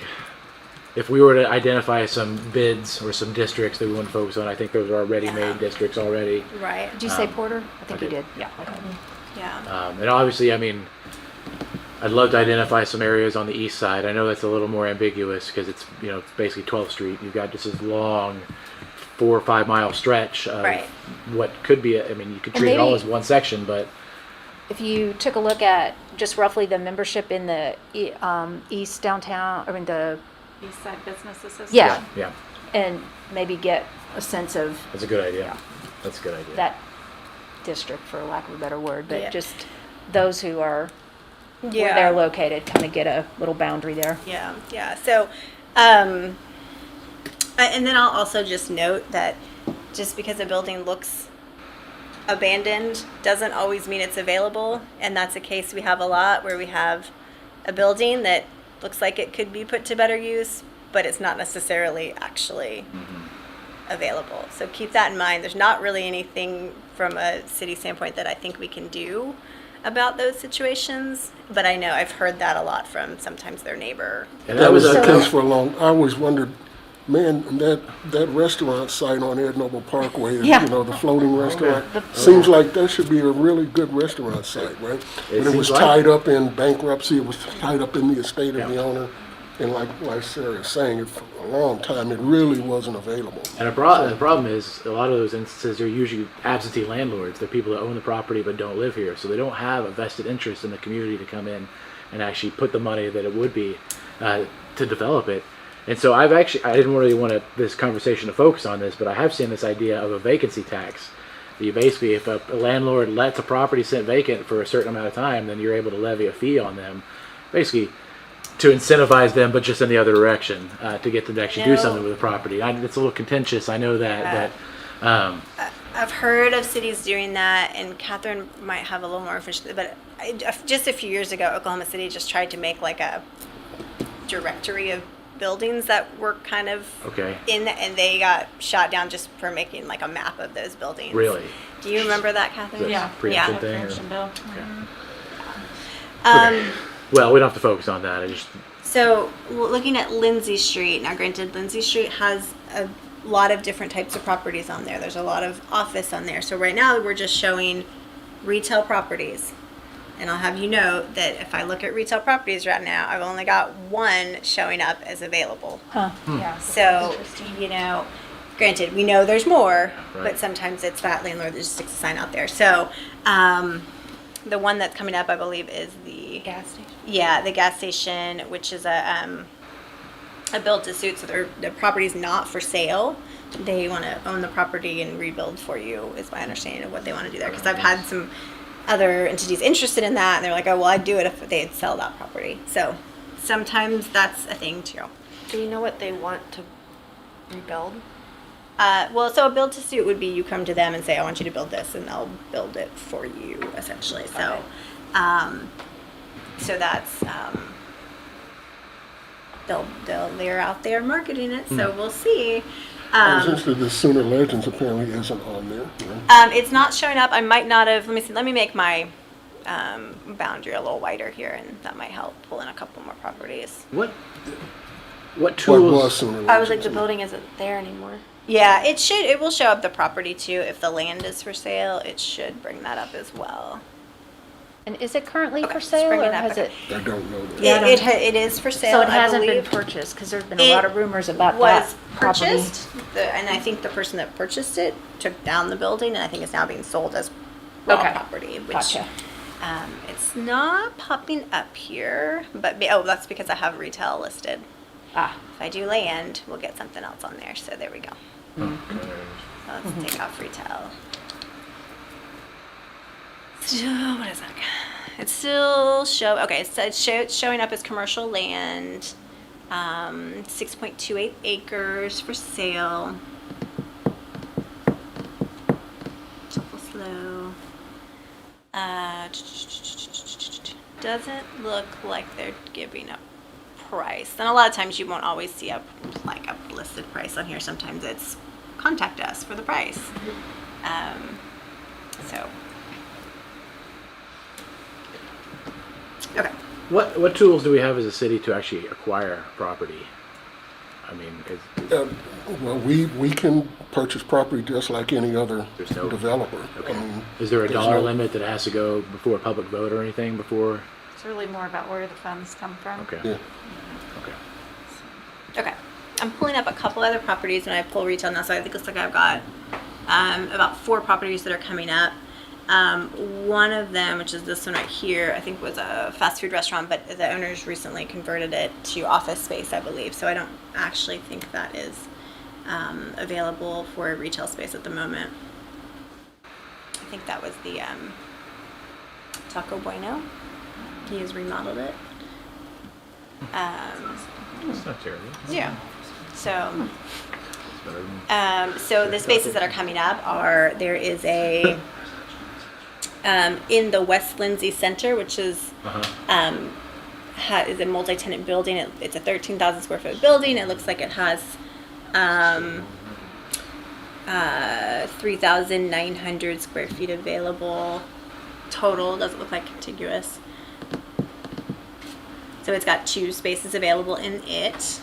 If we were to identify some bids or some districts that we want to focus on, I think those are our ready-made districts already. Right. Did you say Porter? I think I you did. did. Yeah. Okay. Yeah. And obviously, I mean, I'd love to identify some areas on the east side. I know that's a little more ambiguous because it's, you know, it's basically 12th Street. You've got just this long 4 or 5 mile stretch of Right. what could be, I mean, you could And treat it all maybe- as one section, but If you took a look at just roughly the membership in the East Downtown, I mean the, East Side Business Association. Yeah. yeah, and maybe get a sense of that's a good idea. Yeah. That's a good idea. that district, for lack of a better word, but Yeah. just those who are where Yeah. they're located, kind of get a little boundary there. Yeah, yeah. So, and then I'll also just note that just because a building looks abandoned doesn't always mean it's available. And that's a case we have a lot where we have a building that looks like it could be put to better use, but it's not necessarily actually available. So keep that in mind. There's not really anything from a city standpoint that I think we can do about those situations, but I know I've heard that a lot from sometimes their neighbor. And That was the So- case for a long, I always wondered, man, that restaurant site on Ed Noble Parkway, Yeah. you know, the floating restaurant, The- seems like that should be a really good restaurant site, right? But it was seems like tied up in bankruptcy, it was tied up in the estate of the Yeah. owner. And like Sarah is saying, it for a long time, it really wasn't available. And the problem is, a lot of those instances are usually absentee landlords. They're people that own the property but don't live here, so they don't have a vested interest in the community to come in and actually put the money that it would be to develop it. And so I didn't really want this conversation to focus on this, but I have seen this idea of a vacancy tax. You basically, if a landlord lets a property sit vacant for a certain amount of time, then you're able to levy a fee on them, basically to incentivize them, but just in the other direction, to get them to actually do No. something with the property. It's a little contentious, I know that, but I've heard of cities doing that, and Catherine might have a little more information. But just a few years ago, Oklahoma City just tried to make like a directory of buildings that were kind of okay, and they got shot down just for making like a map of those buildings. really. Do you remember that, Catherine? Is that Yeah. preemption Yeah. thing, or- Preemption bill. Well, we don't have to focus on that. I just So looking at Lindsay Street, now granted, Lindsay Street has a lot of different types of properties on there. There's a lot of office on there. So right now we're just showing retail properties. And I'll have you note that if I look at retail properties right now, I've only got one showing up as available. Huh, yeah. So, you know, granted, we know there's more, Right. but sometimes it's that landlord that just sticks a sign out there. So, the one that's coming up, I believe, is the Gas station. yeah, the gas station, which is a build to suit. So the property's not for sale. They want to own the property and rebuild for you, is my understanding of what they want to do there. Because I've had some other entities interested in that, and they're like, oh, well, I'd do it if they'd sell that property. So sometimes that's a thing too. Do you know what they want to rebuild? Well, so a build to suit would be you come to them and say, I want you to build this, and they'll build it for you, essentially. So, so that's they're out there marketing it. So we'll see. I was interested, the Sooner Legends apparently isn't on there, right? It's not showing up. I might not have. Let me see. Let me make my boundary a little wider here, and that might help pull in a couple more properties. what What tools? was Sooner Legends? I was like, the building isn't there anymore. Yeah, it should. It will show up the property too. If the land is for sale, it should bring that up as well. And is it currently Okay, for just sale, bring or it up, has okay. it? I don't know that. Yeah, I It is for sale. So it I hasn't been believe. purchased, because there's been a lot of rumors about Was that property. purchased, and I think the person that purchased it took down the building, and I think it's now being sold as raw Okay. property, which Gotcha. it's not popping up here. But that's because I have retail listed. Ah, If I do land, we'll get something else on there. So there we go. So let's take off retail. So what is that? It's still okay. So it's showing up as commercial land. 6.28 acres for sale. Shuffle slow. Doesn't look like they're giving a price. And a lot of times you won't always see a listed price on here. Sometimes it's contact us for the price. So okay. What tools do we have as a city to actually acquire property? I mean, Well, we can purchase property just like any other There's no- developer. okay. I mean, Is there a there's dollar no- limit that has to go before a public vote or anything before? It's really more about where the funds come from. Okay. Yeah. Okay. Okay, I'm pulling up a couple other properties and I pull retail now, so I think it looks like I've got about 4 properties that are coming up. One of them, which is this one right here, I think was a fast food restaurant, but the owners recently converted it to office space, I believe. So I don't actually think that is available for retail space at the moment. I think that was the Taco Bueno. He has remodeled it. It's not terrible. Yeah. So, It's better than- so the spaces that are coming up are, there is a, in the West Lindsay Center, which is, is a multi-tenant building. It's a 13,000 square foot building. It looks like it has, 3,900 square feet available total. Doesn't look like contiguous. So it's got 2 spaces available in it.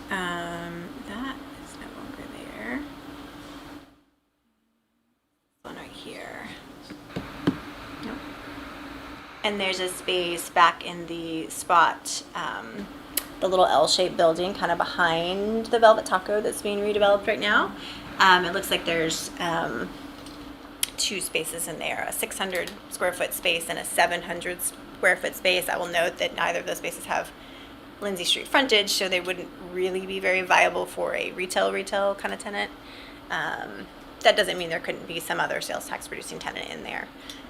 And that is no longer there. One right here. Nope. And there's a space back in the spot, the little L-shaped building kind of behind the Velvet Taco that's being redeveloped right now. It looks like there's 2 spaces in there, a 600 square foot space and a 700 square foot space. I will note that neither of those spaces have Lindsay Street frontage, so they wouldn't really be very viable for a retail kind of tenant. That doesn't mean there couldn't be some other sales tax producing tenant in there.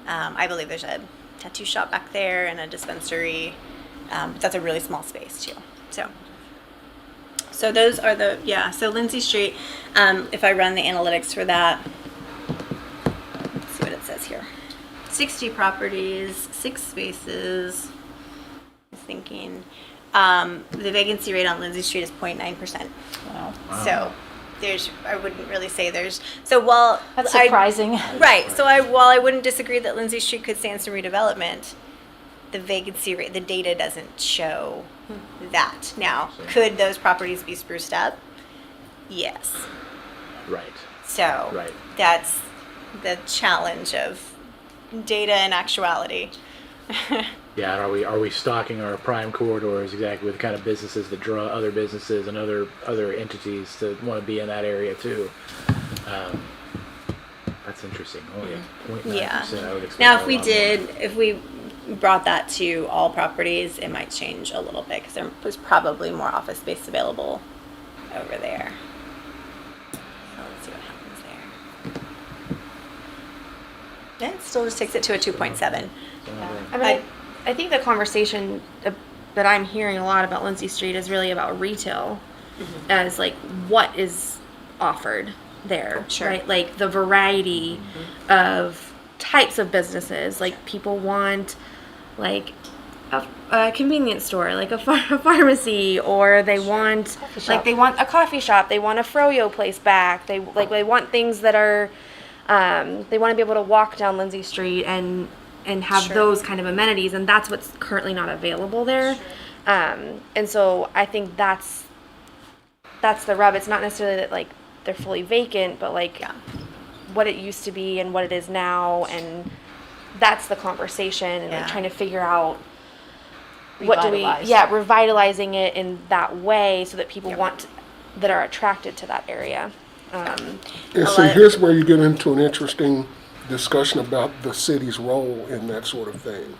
I believe there's a tattoo shop back there and a dispensary. But that's a really small space too. So those are the, so Lindsay Street, if I run the analytics for that, let's see what it says here. 60 properties, 6 spaces. I was thinking, the vacancy rate on Lindsay Street is 0.9%. Wow. So I wouldn't really say so while That's surprising. Right. So while I wouldn't disagree that Lindsay Street could stand some redevelopment, the vacancy rate, the data doesn't show that. Now, could those properties be spruced up? Yes. Right. So Right. that's the challenge of data and actuality. Yeah, and are we stocking our prime corridors exactly with the kind of businesses that draw other businesses and other entities to want to be in that area too? That's interesting. Oh yeah, 0.9%. Yeah. I would expect Now, a lot more. if we brought that to all properties, it might change a little bit because there was probably more office space available over there. So let's see what happens there. Yeah, it still just takes it to a 2.7. I mean, I think the conversation that I'm hearing a lot about Lindsay Street is really about retail, as like what is offered there, Sure. right? Like the variety of types of businesses. Like people want like a convenience store, like a pharmacy, or they want like they want a coffee shop, they want a froyo place back. They want things that are they want to be able to walk down Lindsay Street and have Sure. those kind of amenities, and that's what's currently not available there. And so I think that's the rub. It's not necessarily that like they're fully vacant, but like what it used to be and what it is now, and that's the conversation, and like trying to figure out what do we revitalizing it in that way so that people that are attracted to that area. And so here's where you get into an interesting discussion about the city's role in that sort of thing.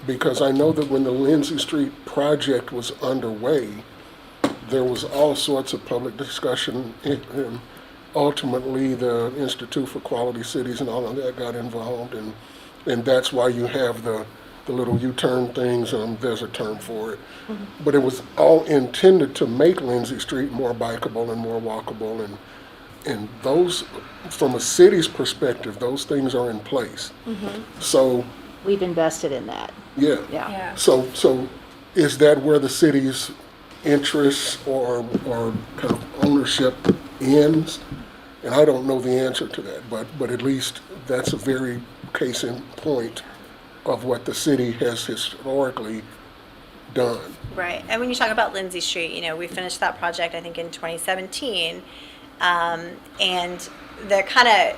Because I know that when the Lindsay Street project was underway, there was all sorts of public discussion, and ultimately the Institute for Quality Cities and all of that got involved, and that's why you have the little U-turn things, there's a term for it. But it was all intended to make Lindsay Street more bikeable and more walkable, and those, from a city's perspective, those things are in place. So, We've invested in that. yeah. Yeah. So is that where the city's interests or kind of ownership ends? And I don't know the answer to that, but at least that's a very case in point of what the city has historically done. Right. And when you talk about Lindsay Street, you know, we finished that project, I think, in 2017. And the kind of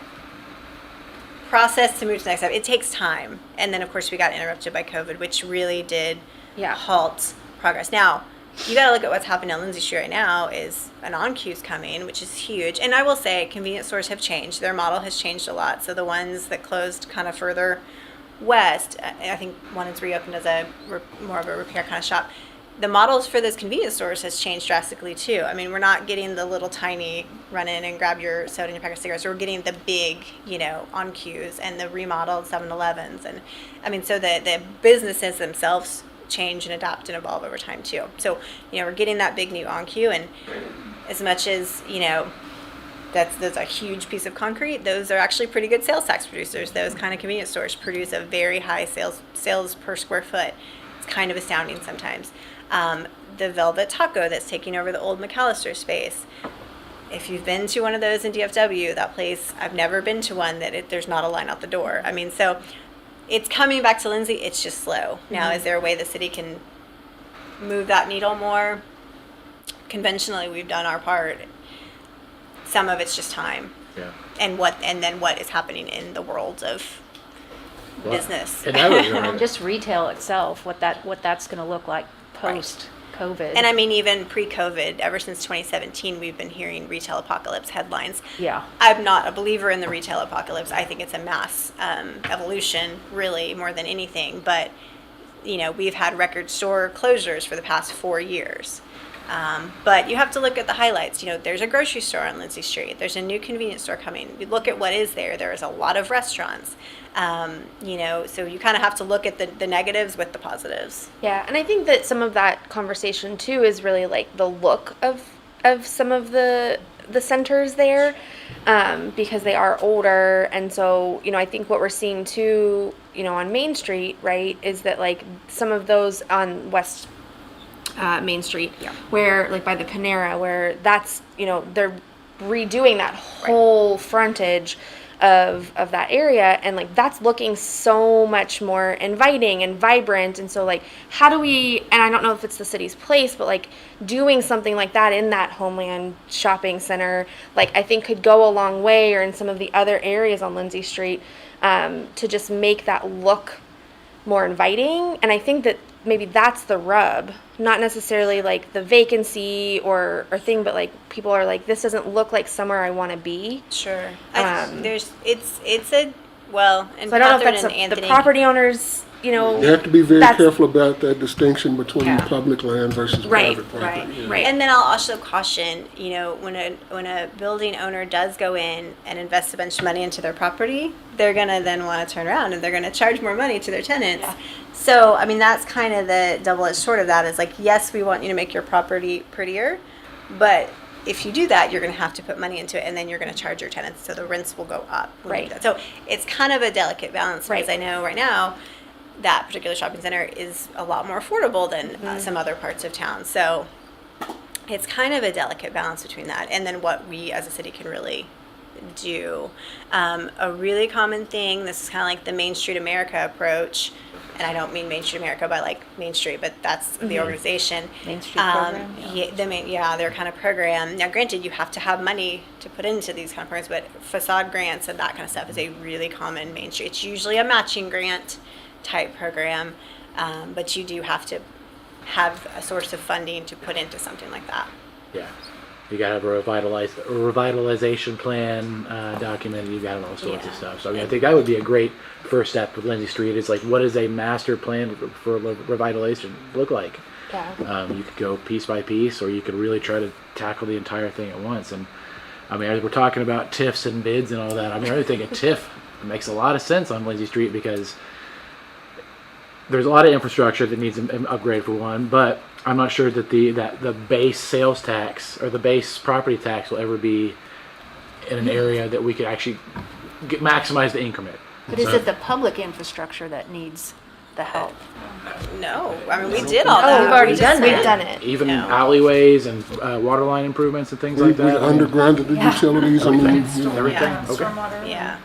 process to move to the next step, it takes time. And then, of course, we got interrupted by COVID, which really did halt progress. Now, you got to look at what's happening on Lindsay Street right now is an on-queue's coming, which is huge. And I will say convenience stores have changed. Their model has changed a lot. So the ones that closed kind of further west, I think one is reopened as more of a repair kind of shop. The models for those convenience stores has changed drastically too. I mean, we're not getting the little tiny run in and grab your soda and your pack of cigarettes. We're getting the big, you know, on queues and the remodeled 7-Elevens. And I mean, so the businesses themselves change and adapt and evolve over time too. So, you know, we're getting that big new on queue, and as much as, you know, that's a huge piece of concrete, those are actually pretty good sales tax producers. Those kind of convenience stores produce a very high sales per square foot. It's kind of astounding sometimes. The Velvet Taco that's taking over the old McAllister space. If you've been to one of those in DFW, that place, I've never been to one that there's not a line out the door. I mean, so it's coming back to Lindsay. It's just slow. Now, is there a way the city can move that needle more? Conventionally, we've done our part. Some of it's just time. Yeah. And then what is happening in the world of business. And that was And just retail itself, what that's going to look like post-COVID. And I mean, even pre-COVID, ever since 2017, we've been hearing retail apocalypse headlines. Yeah. I'm not a believer in the retail apocalypse. I think it's a mass evolution, really, more than anything. But, you know, we've had record store closures for the past 4 years. But you have to look at the highlights. You know, there's a grocery store on Lindsay Street. There's a new convenience store coming. You look at what is there. There is a lot of restaurants. You know, so you kind of have to look at the negatives with the positives. Yeah, and I think that some of that conversation too is really like the look of some of the centers there, because they are older, and so, you know, I think what we're seeing too, you know, on Main Street, right, is that like some of those on West Main Street, where like by the Panera, where that's, you know, they're redoing that whole frontage of that area, and like that's looking so much more inviting and vibrant. And so like, how do we, and I don't know if it's the city's place, but like doing something like that in that Homeland shopping center, like I think could go a long way, or in some of the other areas on Lindsay Street, to just make that look more inviting. And I think that maybe that's the rub, not necessarily like the vacancy or thing, but like people are like, this doesn't look like somewhere I want to be. Sure. Um, It's a, well, and So I don't know if Catherine that's and the Anthony. property owners, you know. You have to be very that's- careful about that distinction between Yeah. public land versus Right, private property. Right. yeah. Right. And then I'll also caution, you know, when a building owner does go in and invest a bunch of money into their property, they're gonna then want to turn around and they're gonna charge more money to their tenants. Yeah. So I mean, that's kind of the double-edged sword of that. Is like, yes, we want you to make your property prettier, but if you do that, you're going to have to put money into it, and then you're going to charge your tenants, so the rents will go up. when you do Right. that. So it's kind of a delicate balance, because Right. I know right now that particular shopping center is a lot more affordable than some other parts of town. So it's kind of a delicate balance between that and then what we as a city can really do. A really common thing, this is kind of like the Main Street America approach, and I don't mean Main Street America by like Main Street, but that's the organization. Main Street program, Their kind of program. Now, granted, you have to have money to put into these kind of programs, but facade grants and that kind of stuff is a really common Main Street. It's usually a matching grant type program, but you do have to have a source of funding to put into something like that. Yeah. You gotta have a revitalization plan documented. You got all sorts of stuff. So I mean, I think that would be a great first step with Lindsay Street. Is like, what does a master plan for revitalization look like? Yeah. You could go piece by piece, or you could really try to tackle the entire thing at once. And I mean, as we're talking about TIFs and bids and all that, I mean, I really think a TIF makes a lot of sense on Lindsay Street, because there's a lot of infrastructure that needs an upgrade for one, but I'm not sure that the base sales tax or the base property tax will ever be in an area that we could actually maximize the increment. But is it the public infrastructure that needs the help? No, I mean, we did all that. we've already We done just- We've done it. Even No. alleyways and water line improvements and things We like that. I mean, undergrounded the utilities, I mean, you know. Everything? Yeah, Okay. stormwater. Yeah.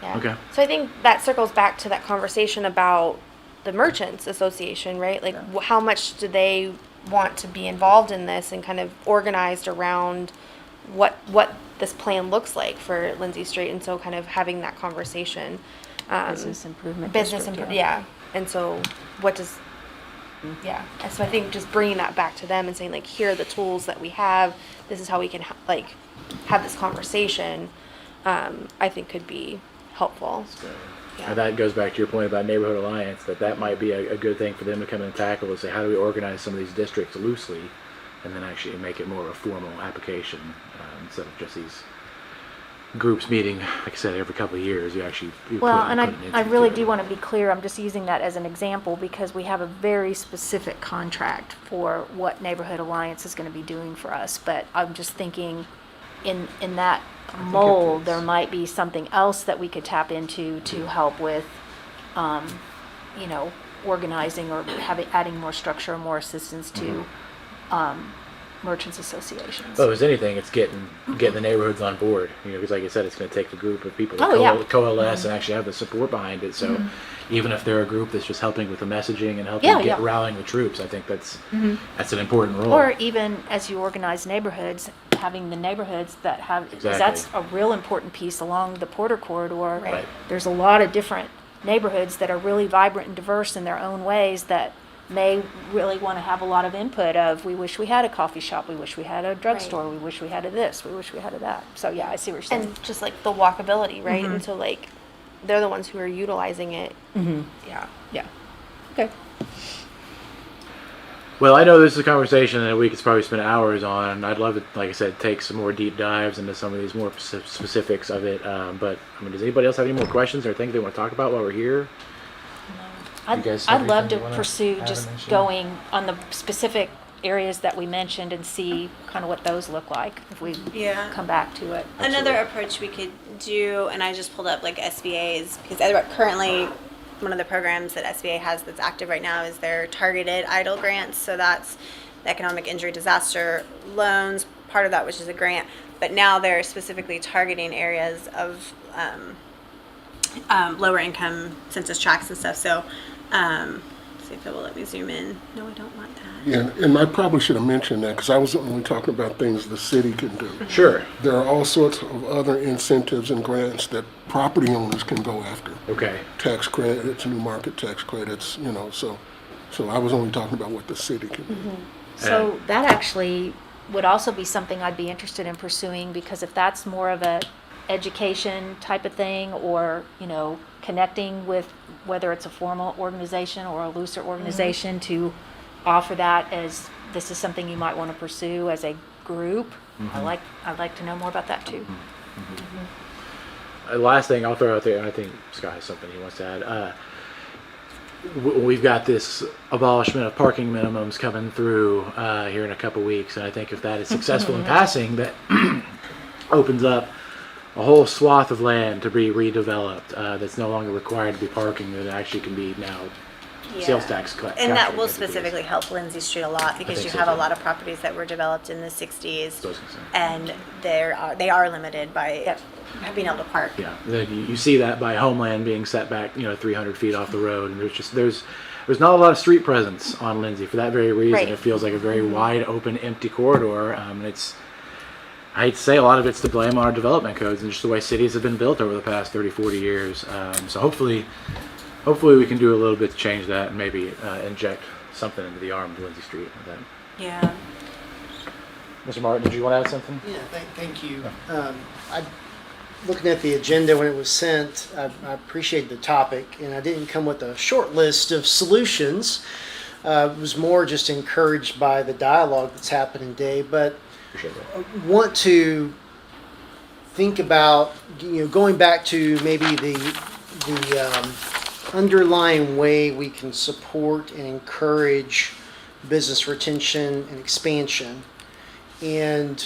Yeah. Okay. So I think that circles back to that conversation about the Merchants Association, right? Like, how much do they want to be involved in this and kind of organized around what this plan looks like for Lindsay Street, and so kind of having that conversation. Business improvement Business district, yeah. And so what does yeah. And so I think just bringing that back to them and saying, like, here are the tools that we have. This is how we can like have this conversation. I think could be helpful. And that goes back to your point about neighborhood alliance, that might be a good thing for them to come in and tackle, is say, how do we organize some of these districts loosely and then actually make it more of a formal application instead of just these groups meeting, like I said, every couple of years. You Well, and put an I instance really together. do want to be clear, I'm just using that as an example because we have a very specific contract for what Neighborhood Alliance is going to be doing for us. But I'm just thinking in that mold, there might be something else that we could tap into to help with, organizing or adding more structure or more assistance to merchants associations. Well, if there's anything, it's getting the neighborhoods on board. Because like I said, it's going to take a group of people to Oh, yeah. coalesce and actually have the support behind it. So even if they're a group that's just helping with the messaging and helping Yeah, yeah. rallying the troops, I think that's an important role. Or even as you organize neighborhoods, having the neighborhoods that have, 'cause that's a real important piece along the Porter Corridor. Right. There's a lot of different neighborhoods that are really vibrant and diverse in their own ways that may really want to have a lot of input of, we wish we had a coffee shop, we wish we had a drugstore, we wish we had a this, we wish we had a that. So yeah, I see what you're saying. And just like the walkability, right? And so like they're the ones who are utilizing it. Yeah. Yeah. Okay. Well, I know this is a conversation that we could probably spend hours on, and I'd love to, like I said, take some more deep dives into some of these more specifics of it. But I mean, does anybody else have any more questions or things they want to talk about while we're here? You guys have I'd love anything to you wanna pursue add just or mention? going on the specific areas that we mentioned and see kind of what those look like if we Yeah. come back to it. Another approach we could do, and I just pulled up like SBA's, because currently one of the programs that SBA has that's active right now is their targeted EIDL grants. So that's the economic injury disaster loans, part of that, which is a grant. But now they're specifically targeting areas of lower income census tracts and stuff. So see if it will let me zoom in. No, I don't want that. Yeah, and I probably should have mentioned that because I was only talking about things the city can do. Sure. There are all sorts of other incentives and grants that property owners can go after. Okay. Tax credits, new market tax credits, so I was only talking about what the city can do. So that actually would also be something I'd be interested in pursuing because if that's more of a education type of thing or, connecting with whether it's a formal organization or a looser organization to offer that as this is something you might want to pursue as a group. I'd like to know more about that too. Last thing I'll throw out there, and I think Scott has something he wants to add. We've got this abolishment of parking minimums coming through here in a couple weeks, and I think if that is successful in passing, that opens up a whole swath of land to be redeveloped that's no longer required to be parking, that actually can be now sales tax collected. And that will specifically help Lindsay Street a lot because think you so, have a too. lot of properties that were developed in the 60s So I was gonna say. and they are limited by being able to park. Yeah, then you see that by Homeland being set back, 300 feet off the road, and there's not a lot of street presence on Lindsay for that very reason. Right. It feels like a very wide open, empty corridor, and I hate to say a lot of it's to blame on our development codes and just the way cities have been built over the past 30, 40 years. So hopefully we can do a little bit to change that and maybe inject something into the arm of Lindsay Street with that. Yeah. Mr. Martin, did you want to add something? Yeah, thank you. Looking at the agenda when it was sent, I appreciate the topic, and I didn't come with a short list of solutions. Was more just encouraged by the dialogue that's happening today, but Appreciate that. want to think about going back to maybe the underlying way we can support and encourage business retention and expansion. And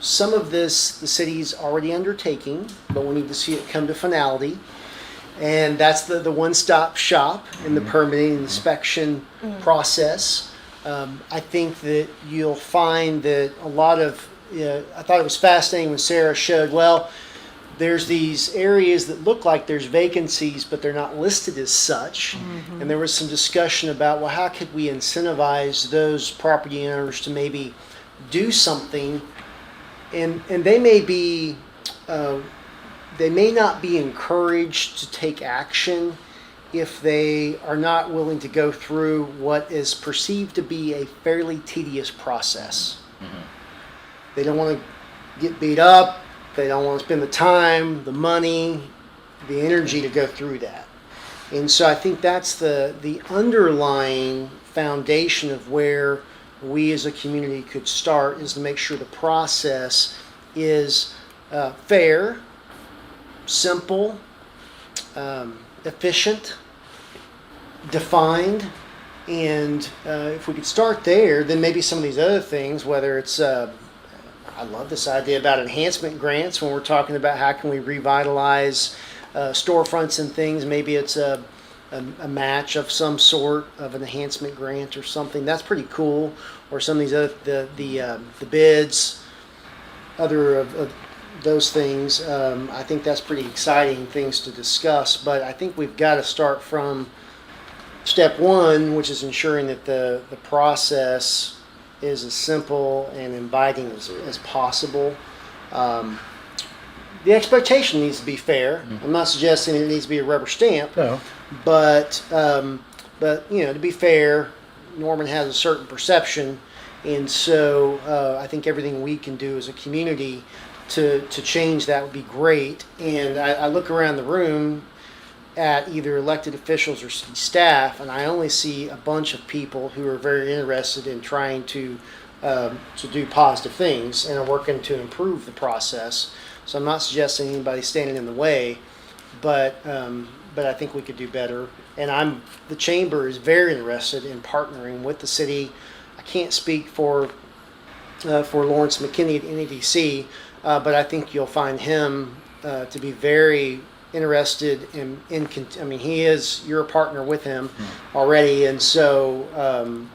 some of this the city's already undertaking, but we need to see it come to finality. And that's the one-stop shop in the permitting and inspection process. I think that you'll find that a lot of, I thought it was fascinating when Sarah showed, well, there's these areas that look like there's vacancies, but they're not listed as such. And there was some discussion about, well, how could we incentivize those property owners to maybe do something? And they may be, they may not be encouraged to take action if they are not willing to go through what is perceived to be a fairly tedious process. They don't want to get beat up. They don't want to spend the time, the money, the energy to go through that. And so I think that's the underlying foundation of where we as a community could start, is to make sure the process is fair, simple, efficient, defined. And if we could start there, then maybe some of these other things, whether it's I love this idea about enhancement grants when we're talking about how can we revitalize storefronts and things. Maybe it's a match of some sort of an enhancement grant or something. That's pretty cool. Or some of these other the bids, other of those things. I think that's pretty exciting things to discuss. But I think we've got to start from step one, which is ensuring that the process is as simple and inviting as possible. The expectation needs to be fair. I'm not suggesting it needs to be a rubber stamp. No. But to be fair, Norman has a certain perception, and so I think everything we can do as a community to change that would be great. And I look around the room at either elected officials or city staff, and I only see a bunch of people who are very interested in trying to do positive things and are working to improve the process. So I'm not suggesting anybody standing in the way, but I think we could do better. And the chamber is very interested in partnering with the city. I can't speak for Lawrence McKinney at NEDC, but I think you'll find him to be very interested you're a partner with him already, and so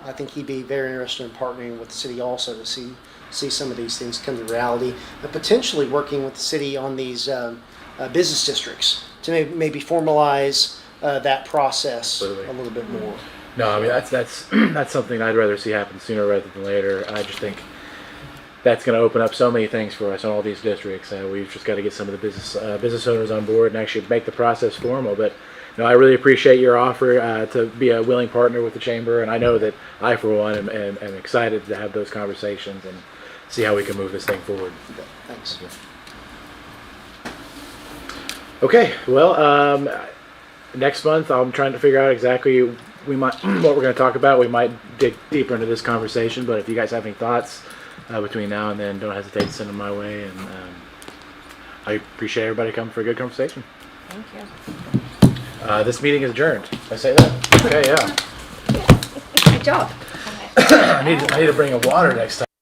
I think he'd be very interested in partnering with the city also to see some of these things come to reality, and potentially working with the city on these business districts to maybe formalize that process a little bit more. No, I mean that's something I'd rather see happen sooner rather than later. I just think that's going to open up so many things for us in all these districts. We've just got to get some of the business owners on board and actually make the process formal. But no, I really appreciate your offer to be a willing partner with the chamber, and I know that I, for one, am excited to have those conversations and see how we can move this thing forward. Thanks. Okay, well, next month I'm trying to figure out exactly what we're going to talk about. We might dig deeper into this conversation, but if you guys have any thoughts between now and then, don't hesitate to send them my way, and I appreciate everybody coming for a good conversation. Thank you. This meeting is adjourned. Did I say that? Okay, yeah. Good job. I need to bring a water next time.